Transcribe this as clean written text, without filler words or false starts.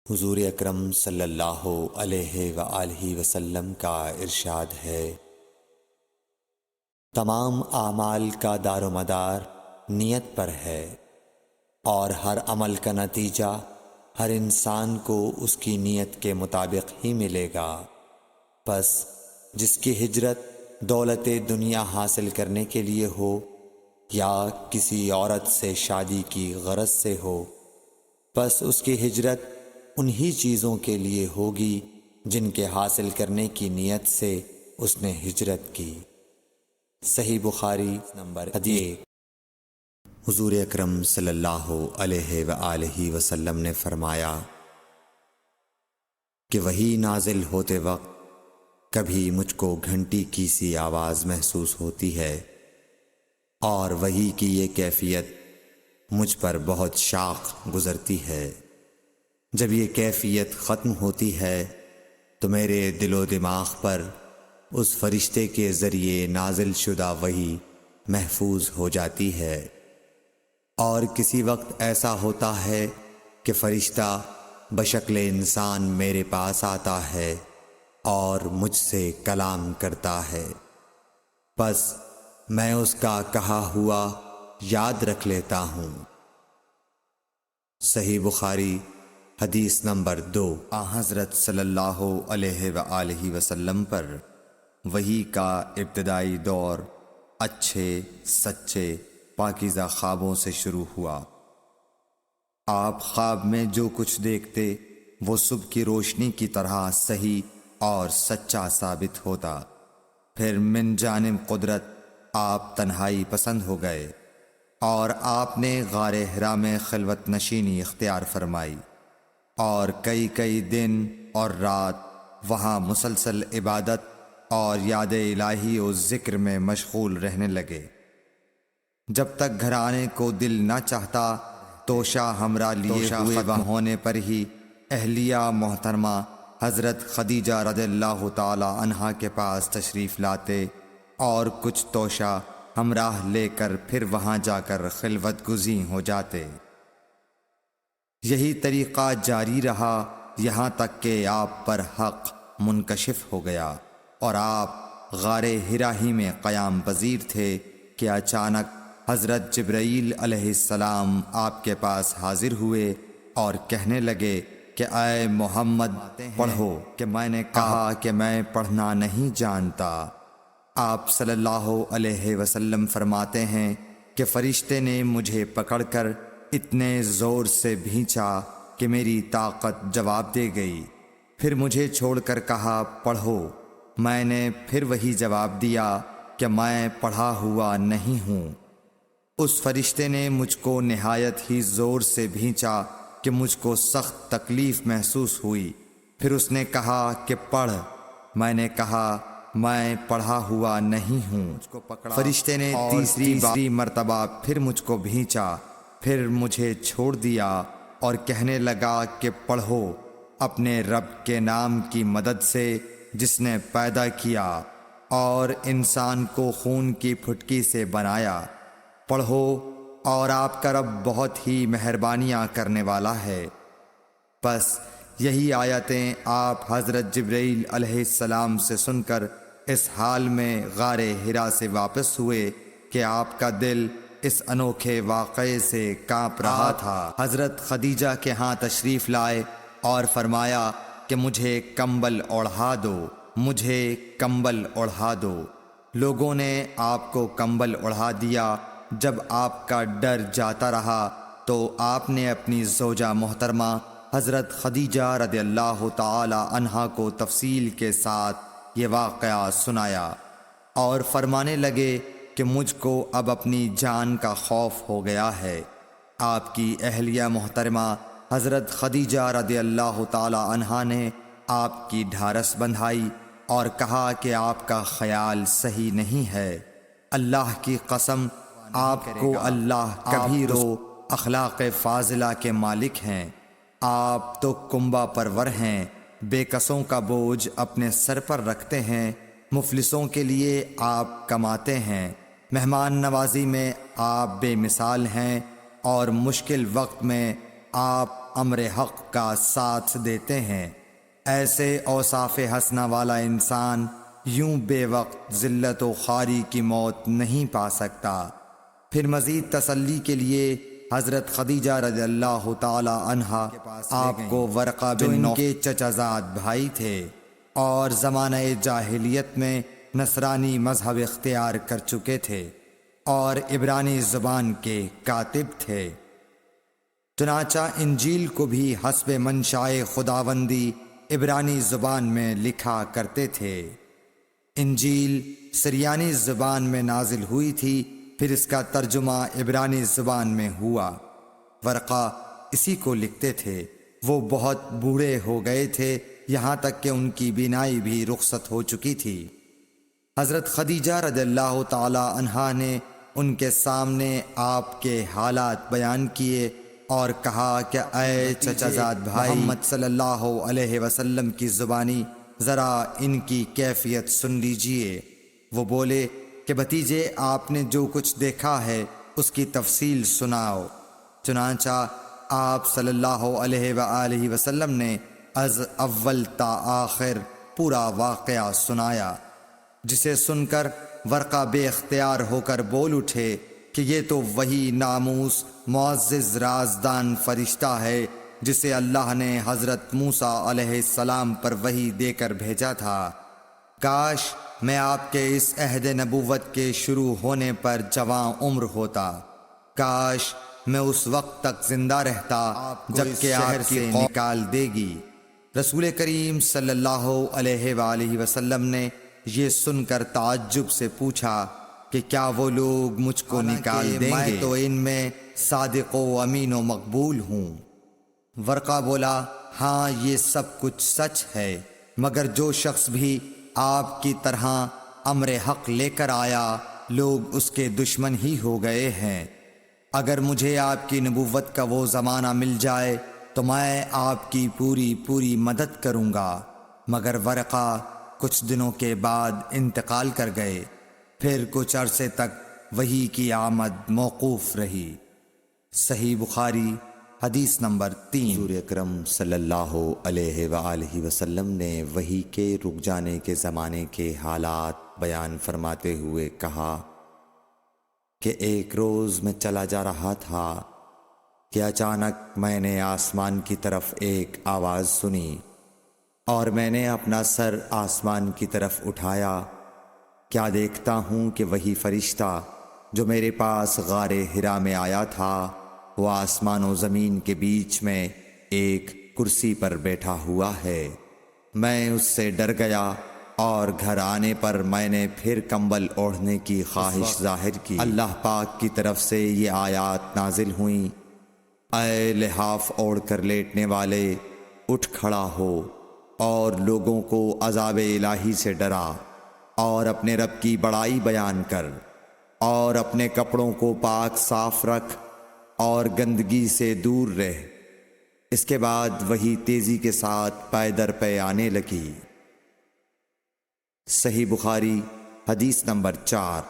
حضور اکرم صلی اللہ علیہ وآلہ وسلم کا ارشاد ہے، تمام اعمال کا دار و مدار نیت پر ہے، اور ہر عمل کا نتیجہ ہر انسان کو اس کی نیت کے مطابق ہی ملے گا۔ پس جس کی ہجرت دولت دنیا حاصل کرنے کے لیے ہو یا کسی عورت سے شادی کی غرض سے ہو، پس اس کی ہجرت انہی چیزوں کے لیے ہوگی جن کے حاصل کرنے کی نیت سے اس نے ہجرت کی۔ صحیح بخاری نمبر حدیث۔ حضور اکرم صلی اللہ علیہ وآلہ وسلم نے فرمایا کہ وحی نازل ہوتے وقت کبھی مجھ کو گھنٹی کی سی آواز محسوس ہوتی ہے، اور وحی کی یہ کیفیت مجھ پر بہت شاق گزرتی ہے۔ جب یہ کیفیت ختم ہوتی ہے تو میرے دل و دماغ پر اس فرشتے کے ذریعے نازل شدہ وحی محفوظ ہو جاتی ہے، اور کسی وقت ایسا ہوتا ہے کہ فرشتہ بشکل انسان میرے پاس آتا ہے اور مجھ سے کلام کرتا ہے، پس میں اس کا کہا ہوا یاد رکھ لیتا ہوں۔ صحیح بخاری حدیث نمبر 2۔ حضرت صلی اللہ علیہ وآلہ وسلم پر وحی کا ابتدائی دور اچھے سچے پاکیزہ خوابوں سے شروع ہوا۔ آپ خواب میں جو کچھ دیکھتے وہ صبح کی روشنی کی طرح صحیح اور سچا ثابت ہوتا۔ پھر من جانب قدرت آپ تنہائی پسند ہو گئے، اور آپ نے غار حرا میں خلوت نشینی اختیار فرمائی، اور کئی دن اور رات وہاں مسلسل عبادت اور یاد الہی و ذکر میں مشغول رہنے لگے۔ جب تک گھر آنے کو دل نہ چاہتا توشہ ہمراہ لیے ہوئے وہاں ہونے پر ہی اہلیہ محترمہ حضرت خدیجہ رضی اللہ تعالی عنہا کے پاس تشریف لاتے اور کچھ توشہ ہمراہ لے کر پھر وہاں جا کر خلوت گزین ہو جاتے۔ یہی طریقہ جاری رہا یہاں تک کہ آپ پر حق منکشف ہو گیا، اور آپ غار حرا ہی میں قیام پذیر تھے کہ اچانک حضرت جبرائیل علیہ السلام آپ کے پاس حاضر ہوئے اور کہنے لگے کہ اے محمد پڑھو، کہ میں نے کہا کہ میں پڑھنا نہیں جانتا۔ آپ صلی اللہ علیہ وسلم فرماتے ہیں کہ فرشتے نے مجھے پکڑ کر اتنے زور سے بھینچا کہ میری طاقت جواب دے گئی، پھر مجھے چھوڑ کر کہا پڑھو۔ میں نے پھر وہی جواب دیا کہ میں پڑھا ہوا نہیں ہوں۔ اس فرشتے نے مجھ کو نہایت ہی زور سے بھینچا کہ مجھ کو سخت تکلیف محسوس ہوئی، پھر اس نے کہا کہ پڑھ۔ میں نے کہا میں پڑھا ہوا نہیں ہوں۔ فرشتے نے تیسری مرتبہ پھر مجھ کو بھینچا، پھر مجھے چھوڑ دیا اور کہنے لگا کہ پڑھو اپنے رب کے نام کی مدد سے جس نے پیدا کیا اور انسان کو خون کی پھٹکی سے بنایا۔ پڑھو اور آپ کا رب بہت ہی مہربانیاں کرنے والا ہے۔ پس یہی آیتیں آپ حضرت جبرائیل علیہ السلام سے سن کر اس حال میں غار حرا سے واپس ہوئے کہ آپ کا دل اس انوکھے واقعے سے کانپ رہا تھا۔ حضرت خدیجہ کے ہاں تشریف لائے اور فرمایا کہ مجھے کمبل اوڑھا دو، مجھے کمبل اوڑھا دو۔ لوگوں نے آپ کو کمبل اوڑھا دیا۔ جب آپ کا ڈر جاتا رہا تو آپ نے اپنی زوجہ محترمہ حضرت خدیجہ رضی اللہ تعالی عنہا کو تفصیل کے ساتھ یہ واقعہ سنایا، اور فرمانے لگے کہ مجھ کو اب اپنی جان کا خوف ہو گیا ہے۔ آپ کی اہلیہ محترمہ حضرت خدیجہ رضی اللہ تعالی عنہا نے آپ کی ڈھارس بندھائی اور کہا کہ آپ کا خیال صحیح نہیں ہے۔ اللہ کی قسم آپ کو اللہ کبھی رو اخلاق فاضلہ کے مالک ہیں۔ آپ تو کنبہ پرور ہیں، بے کسوں کا بوجھ اپنے سر پر رکھتے ہیں، مفلسوں کے لیے آپ کماتے ہیں، مہمان نوازی میں آپ بے مثال ہیں، اور مشکل وقت میں آپ امر حق کا ساتھ دیتے ہیں۔ ایسے اوصاف حسنہ والا انسان یوں بے وقت ذلت و خواری کی موت نہیں پا سکتا۔ پھر مزید تسلی کے لیے حضرت خدیجہ رضی اللہ تعالی عنہا آپ کو ورقہ بن نوفل کے چچا زاد بھائی تھے اور زمانہ جاہلیت میں نصرانی مذہب اختیار کر چکے تھے اور عبرانی زبان کے کاتب تھے۔ چنانچہ انجیل کو بھی حسب منشائے خداوندی عبرانی زبان میں لکھا کرتے تھے۔ انجیل سریانی زبان میں نازل ہوئی تھی، پھر اس کا ترجمہ عبرانی زبان میں ہوا۔ ورقہ اسی کو لکھتے تھے۔ وہ بہت بوڑھے ہو گئے تھے، یہاں تک کہ ان کی بینائی بھی رخصت ہو چکی تھی۔ حضرت خدیجہ رضی اللہ تعالی عنہا نے ان کے سامنے آپ کے حالات بیان کیے اور کہا کہ اے چچا زاد بھائی، محمد صلی اللہ علیہ وسلم کی زبانی ذرا ان کی کیفیت سن لیجئے۔ وہ بولے کہ بھتیجے، آپ نے جو کچھ دیکھا ہے اس کی تفصیل سناؤ۔ چنانچہ آپ صلی اللہ علیہ وآلہ وسلم نے از اول تا آخر پورا واقعہ سنایا، جسے سن کر ورقہ بے اختیار ہو کر بول اٹھے کہ یہ تو وہی ناموس معزز رازدان فرشتہ ہے جسے اللہ نے حضرت موسیٰ علیہ السلام پر وحی دے کر بھیجا تھا۔ کاش میں آپ کے اس عہد نبوت کے شروع ہونے پر جوان عمر ہوتا، کاش میں اس وقت تک زندہ رہتا جبکہ آپ کی قوم نکال دے گی۔ رسول کریم صلی اللہ علیہ وآلہ وسلم نے یہ سن کر تعجب سے پوچھا کہ کیا وہ لوگ مجھ کو نکال دیں گے؟ میں تو ان میں صادق و امین و مقبول ہوں۔ ورقہ بولا، ہاں یہ سب کچھ سچ ہے، مگر جو شخص بھی آپ کی طرح امر حق لے کر آیا لوگ اس کے دشمن ہی ہو گئے ہیں۔ اگر مجھے آپ کی نبوت کا وہ زمانہ مل جائے تو میں آپ کی پوری مدد کروں گا۔ مگر ورقہ کچھ دنوں کے بعد انتقال کر گئے، پھر کچھ عرصے تک وحی کی آمد موقوف رہی۔ صحیح بخاری حدیث نمبر 3۔ حضور اکرم صلی اللہ علیہ وآلہ وسلم نے وحی کے رک جانے کے زمانے کے حالات بیان فرماتے ہوئے کہا کہ ایک روز میں چلا جا رہا تھا کہ اچانک میں نے آسمان کی طرف ایک آواز سنی اور میں نے اپنا سر آسمان کی طرف اٹھایا۔ کیا دیکھتا ہوں کہ وہی فرشتہ جو میرے پاس غار حرا میں آیا تھا وہ آسمان و زمین کے بیچ میں ایک کرسی پر بیٹھا ہوا ہے۔ میں اس سے ڈر گیا اور گھر آنے پر میں نے پھر کمبل اوڑھنے کی خواہش ظاہر کی۔ اللہ پاک کی طرف سے یہ آیات نازل ہوئیں، اے لحاف اوڑھ کر لیٹنے والے، اٹھ کھڑا ہو اور لوگوں کو عذاب الہی سے ڈرا اور اپنے رب کی بڑائی بیان کر اور اپنے کپڑوں کو پاک صاف رکھ اور گندگی سے دور رہ۔ اس کے بعد وہی تیزی کے ساتھ پے در پے آنے لگی۔ صحیح بخاری حدیث نمبر 4۔